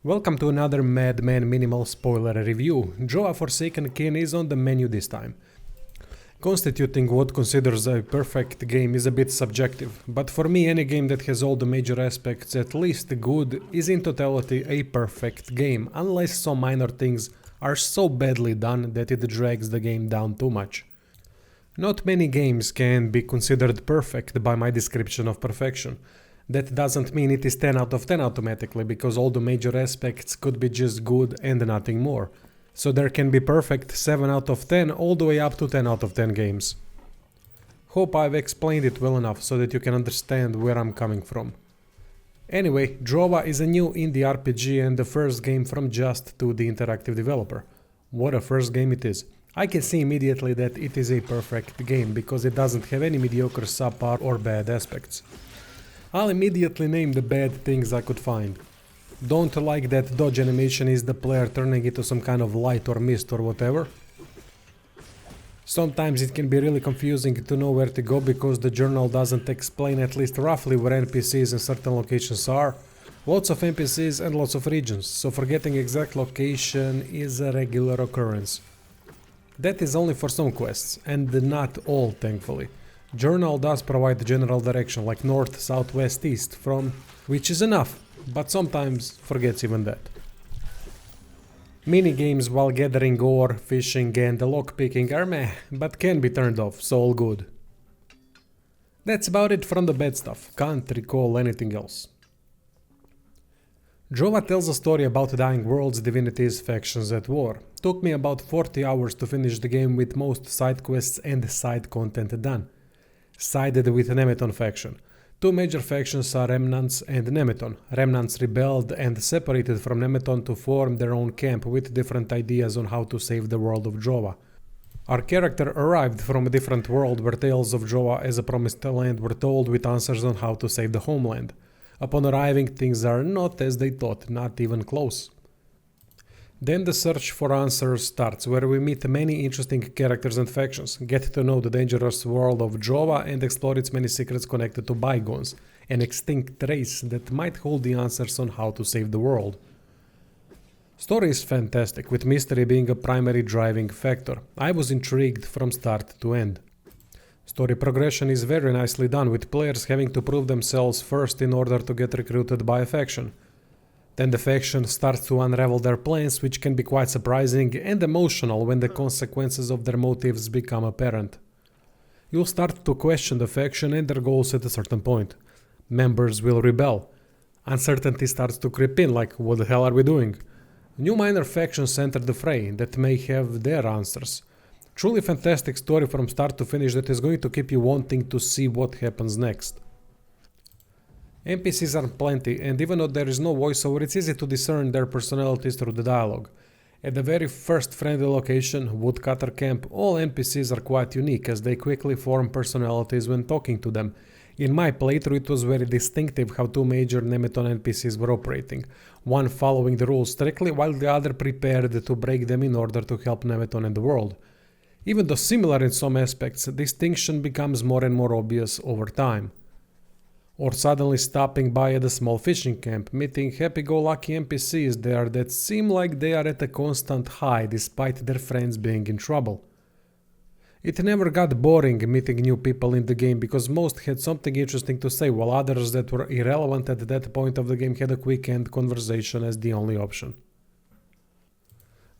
Welcome to another Madman Minimal Spoiler review. Drova Forsaken Kin is on the menu this time. Constituting what considers a perfect game is a bit subjective, but for me any game that has all the major aspects at least good is in totality a perfect game, unless some minor things are so badly done that it drags the game down too much. Not many games can be considered perfect by my description of perfection. That doesn't mean it is 10 out of 10 automatically, because all the major aspects could be just good and nothing more. So there can be perfect 7 out of 10 all the way up to 10 out of 10 games. Hope I've explained it well enough so that you can understand where I'm coming from. Anyway, Drova is a new indie RPG and the first game from Just to the interactive developer. What a first game it is. I can see immediately that it is a perfect game because it doesn't have any mediocre, subpar or bad aspects. I'll immediately name the bad things I could find. Don't like that dodge animation is the player turning into some kind of light or mist or whatever. Sometimes it can be really confusing to know where to go because the journal doesn't explain at least roughly where NPCs and certain locations are. Lots of NPCs and lots of regions, so forgetting exact location is a regular occurrence. That is only for some quests, and not all thankfully. Journal does provide general direction like north, south, west, east from, which is enough, but sometimes forgets even that. Minigames while gathering ore, fishing and lockpicking are meh, but can be turned off, so all good. That's about it from the bad stuff, can't recall anything else. Drova tells a story about dying worlds, divinities, factions at war. Took me about 40 hours to finish the game with most side quests and side content done. Sided with Nemeton faction. Two major factions are Remnants and Nemeton. Remnants rebelled and separated from Nemeton to form their own camp with different ideas on how to save the world of Drova. Our character arrived from a different world where tales of Drova as a promised land were told with answers on how to save the homeland. Upon arriving, things are not as they thought, not even close. Then the search for answers starts, where we meet many interesting characters and factions, get to know the dangerous world of Drova and explore its many secrets connected to bygones, an extinct race that might hold the answers on how to save the world. Story is fantastic, with mystery being a primary driving factor. I was intrigued from start to end. Story progression is very nicely done, with players having to prove themselves first in order to get recruited by a faction. Then the faction starts to unravel their plans, which can be quite surprising and emotional when the consequences of their motives become apparent. You'll start to question the faction and their goals at a certain point. Members will rebel. Uncertainty starts to creep in, like what the hell are we doing? New minor factions enter the fray that may have their answers. Truly fantastic story from start to finish that is going to keep you wanting to see what happens next. NPCs are plenty, and even though there is no voiceover, it's easy to discern their personalities through the dialogue. At the very first friendly location, Woodcutter Camp, all NPCs are quite unique as they quickly form personalities when talking to them. In my playthrough it was very distinctive how two major Nemeton NPCs were operating, one following the rules strictly while the other prepared to break them in order to help Nemeton and the world. Even though similar in some aspects, distinction becomes more and more obvious over time. Or suddenly stopping by at a small fishing camp, meeting happy-go-lucky NPCs there that seem like they are at a constant high despite their friends being in trouble. It never got boring meeting new people in the game because most had something interesting to say while others that were irrelevant at that point of the game had a quick end conversation as the only option.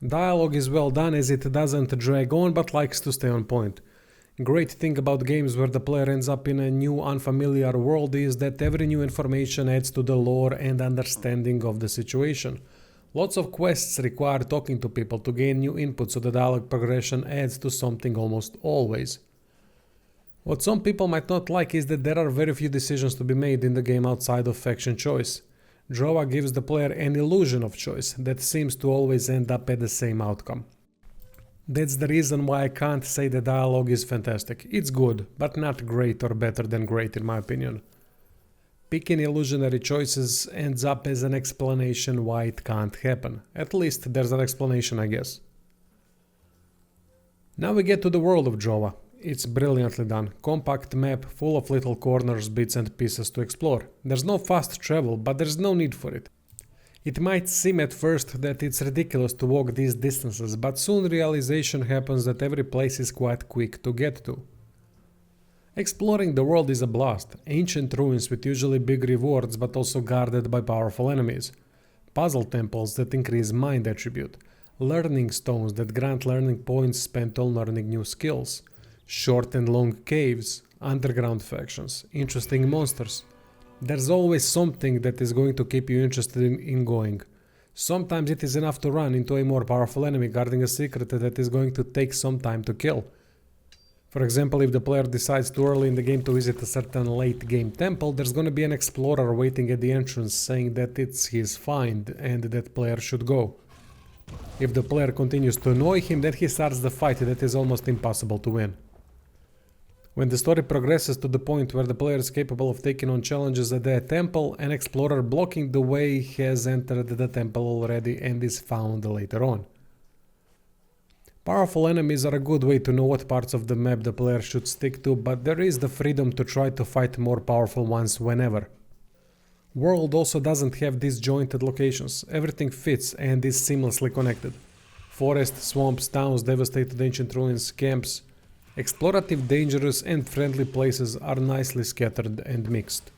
Dialogue is well done as it doesn't drag on but likes to stay on point. Great thing about games where the player ends up in a new unfamiliar world is that every new information adds to the lore and understanding of the situation. Lots of quests require talking to people to gain new input, so the dialogue progression adds to something almost always. What some people might not like is that there are very few decisions to be made in the game outside of faction choice. Drova gives the player an illusion of choice that seems to always end up at the same outcome. That's the reason why I can't say the dialogue is fantastic. It's good, but not great or better than great in my opinion. Picking illusionary choices ends up as an explanation why it can't happen. At least there's an explanation, I guess. Now we get to the world of Drova. It's brilliantly done. Compact map full of little corners, bits and pieces to explore. There's no fast travel, but there's no need for it. It might seem at first that it's ridiculous to walk these distances, but soon realization happens that every place is quite quick to get to. Exploring the world is a blast, ancient ruins with usually big rewards but also guarded by powerful enemies, puzzle temples that increase mind attribute, learning stones that grant learning points spent on learning new skills, short and long caves, underground factions, interesting monsters. There's always something that is going to keep you interested in going. Sometimes it is enough to run into a more powerful enemy guarding a secret that is going to take some time to kill. For example, if the player decides too early in the game to visit a certain late game temple, there's gonna be an explorer waiting at the entrance saying that it's his find and that player should go. If the player continues to annoy him, then he starts the fight that is almost impossible to win. When the story progresses to the point where the player is capable of taking on challenges at the temple, an explorer blocking the way has entered the temple already and is found later on. Powerful enemies are a good way to know what parts of the map the player should stick to, but there is the freedom to try to fight more powerful ones whenever. World also doesn't have disjointed locations, everything fits and is seamlessly connected. Forests, swamps, towns, devastated ancient ruins, camps, explorative, dangerous and friendly places are nicely scattered and mixed.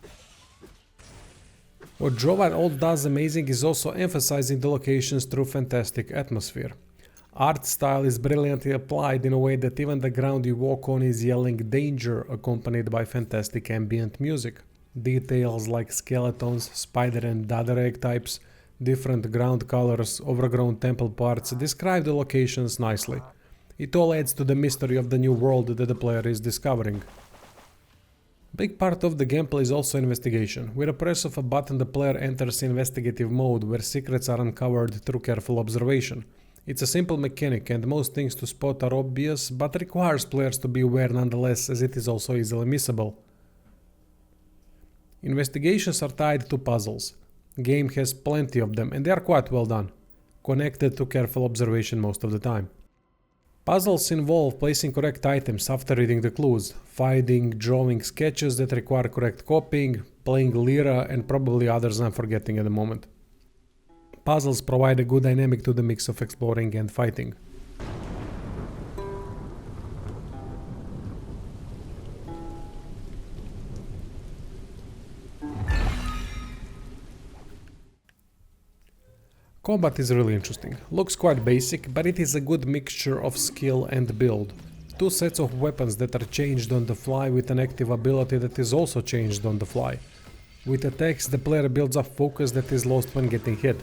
What Drova all does amazing is also emphasizing the locations through fantastic atmosphere. Art style is brilliantly applied in a way that even the ground you walk on is yelling danger, accompanied by fantastic ambient music. Details like skeletons, spider and other egg types, different ground colors, overgrown temple parts describe the locations nicely. It all adds to the mystery of the new world that the player is discovering. Big part of the gameplay is also investigation. With a press of a button the player enters investigative mode where secrets are uncovered through careful observation. It's a simple mechanic and most things to spot are obvious, but requires players to be aware nonetheless, as it is also easily missable. Investigations are tied to puzzles. Game has plenty of them and they are quite well done, connected to careful observation most of the time. Puzzles involve placing correct items after reading the clues, finding, drawing sketches that require correct copying, playing Lyra and probably others I'm forgetting at the moment. Puzzles provide a good dynamic to the mix of exploring and fighting. Combat is really interesting. Looks quite basic, but it is a good mixture of skill and build. Two sets of weapons that are changed on the fly with an active ability that is also changed on the fly. With attacks, the player builds up focus that is lost when getting hit.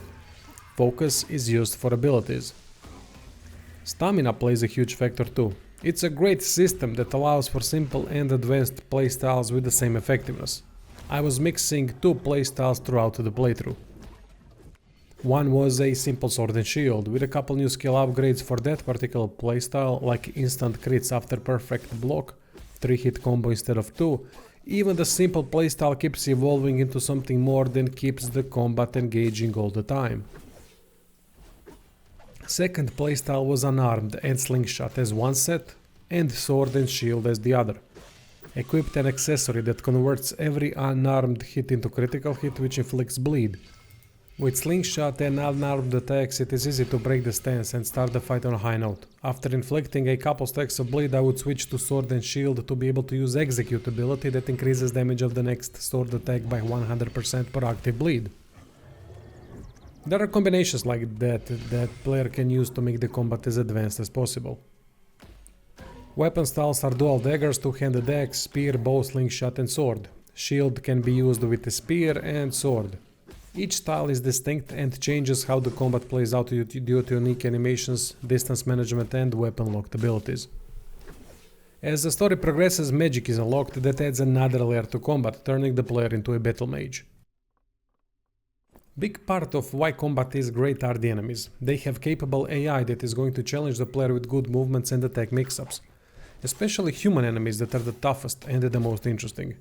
Focus is used for abilities. Stamina plays a huge factor too. It's a great system that allows for simple and advanced playstyles with the same effectiveness. I was mixing two playstyles throughout the playthrough. One was a simple sword and shield, with a couple new skill upgrades for that particular playstyle, like instant crits after perfect block, 3-hit combo instead of 2. Even the simple playstyle keeps evolving into something more than keeps the combat engaging all the time. Second playstyle was unarmed and slingshot as one set, and sword and shield as the other. Equipped an accessory that converts every unarmed hit into critical hit which inflicts bleed. With slingshot and unarmed attacks it is easy to break the stance and start the fight on a high note. After inflicting a couple stacks of bleed I would switch to sword and shield to be able to use execute ability that increases damage of the next sword attack by 100% per active bleed. There are combinations like that player can use to make the combat as advanced as possible. Weapon styles are dual daggers, two-handed axe, spear, bow, slingshot and sword. Shield can be used with a spear and sword. Each style is distinct and changes how the combat plays out due to unique animations, distance management and weapon locked abilities. As the story progresses, magic is unlocked that adds another layer to combat, turning the player into a battle mage. Big part of why combat is great are the enemies. They have capable AI that is going to challenge the player with good movements and attack mix-ups. Especially human enemies that are the toughest and the most interesting.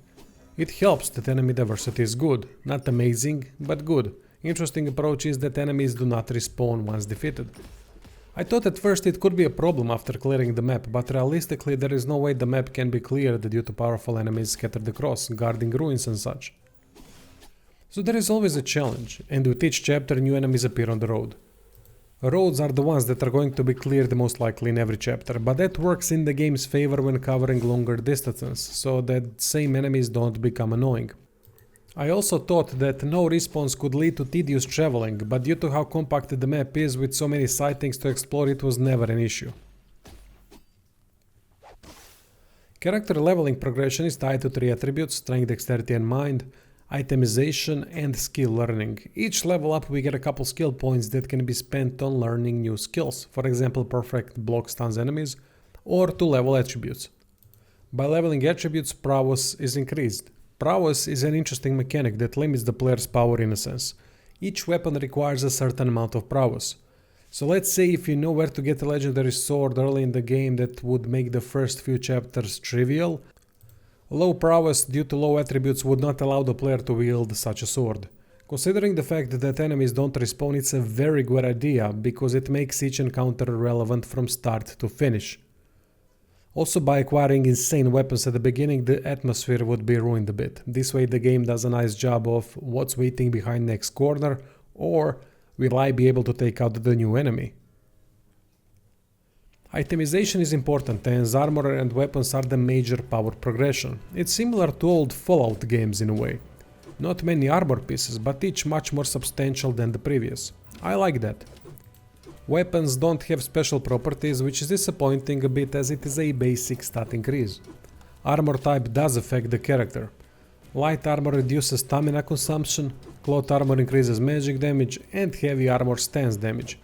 It helps that enemy diversity is good, not amazing, but good. Interesting approach is that enemies do not respawn once defeated. I thought at first it could be a problem after clearing the map, but realistically there is no way the map can be cleared due to powerful enemies scattered across, guarding ruins and such. So there is always a challenge, and with each chapter new enemies appear on the road. Roads are the ones that are going to be cleared most likely in every chapter, but that works in the game's favor when covering longer distances, so that same enemies don't become annoying. I also thought that no respawns could lead to tedious traveling, but due to how compact the map is with so many sightings to explore, it was never an issue. Character leveling progression is tied to 3 attributes: strength, dexterity and mind, itemization and skill learning. Each level up we get a couple skill points that can be spent on learning new skills, for example perfect block stuns enemies, or to level attributes. By leveling attributes, prowess is increased. Prowess is an interesting mechanic that limits the player's power in a sense. Each weapon requires a certain amount of prowess. So let's say if you know where to get a legendary sword early in the game that would make the first few chapters trivial, low prowess due to low attributes would not allow the player to wield such a sword. Considering the fact that enemies don't respawn, it's a very good idea because it makes each encounter relevant from start to finish. Also, by acquiring insane weapons at the beginning, the atmosphere would be ruined a bit. This way the game does a nice job of what's waiting behind next corner, or will I be able to take out the new enemy? Itemization is important, as armor and weapons are the major power progression. It's similar to old Fallout games in a way. Not many armor pieces, but each much more substantial than the previous. I like that. Weapons don't have special properties, which is disappointing a bit as it is a basic stat increase. Armor type does affect the character. Light armor reduces stamina consumption, cloth armor increases magic damage, and heavy armor stance damage.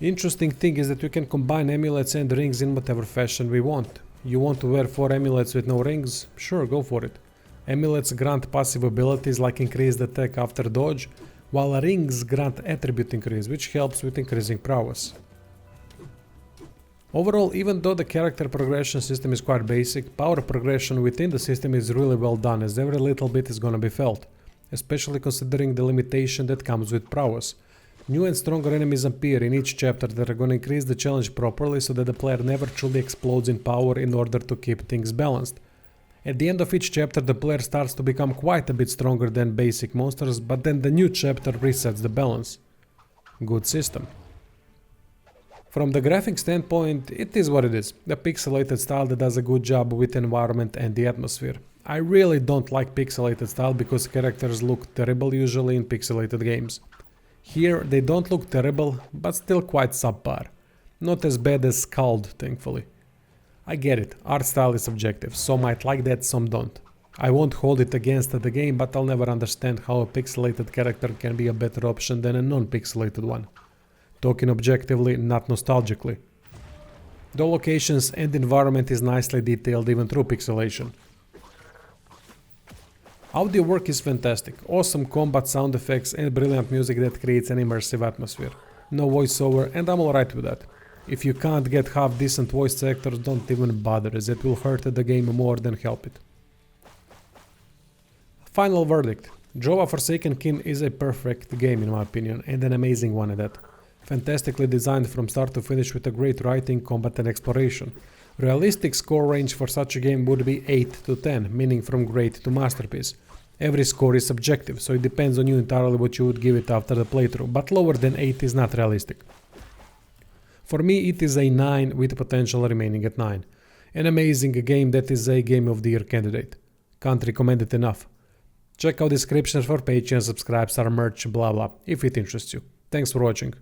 Interesting thing is that we can combine amulets and rings in whatever fashion we want. You want to wear 4 amulets with no rings? Sure, go for it. Amulets grant passive abilities like increased attack after dodge, while rings grant attribute increase, which helps with increasing prowess. Overall, even though the character progression system is quite basic, power progression within the system is really well done, as every little bit is gonna be felt, especially considering the limitation that comes with prowess. New and stronger enemies appear in each chapter that are gonna increase the challenge properly so that the player never truly explodes in power in order to keep things balanced. At the end of each chapter the player starts to become quite a bit stronger than basic monsters, but then the new chapter resets the balance. Good system. From the graphic standpoint, it is what it is. The pixelated style that does a good job with the environment and the atmosphere. I really don't like pixelated style because characters look terrible usually in pixelated games. Here they don't look terrible, but still quite subpar. Not as bad as Scald, thankfully. I get it, art style is subjective, some might like that, some don't. I won't hold it against the game, but I'll never understand how a pixelated character can be a better option than a non-pixelated one. Talking objectively, not nostalgically. The locations and environment is nicely detailed even through pixelation. Audio work is fantastic, awesome combat sound effects and brilliant music that creates an immersive atmosphere. No voiceover, and I'm alright with that. If you can't get half decent voice actors, don't even bother, as it will hurt the game more than help it. Final verdict. Drova Forsaken Kin is a perfect game in my opinion, and an amazing one at that. Fantastically designed from start to finish with a great writing, combat and exploration. Realistic score range for such a game would be 8 to 10, meaning from great to masterpiece. Every score is subjective, so it depends on you entirely what you would give it after the playthrough, but lower than 8 is not realistic. For me it is a 9 with potential remaining at 9. An amazing game that is a Game of the Year candidate. Can't recommend it enough. Check out descriptions for Patreon, subscribe, our merch, blah blah, if it interests you. Thanks for watching.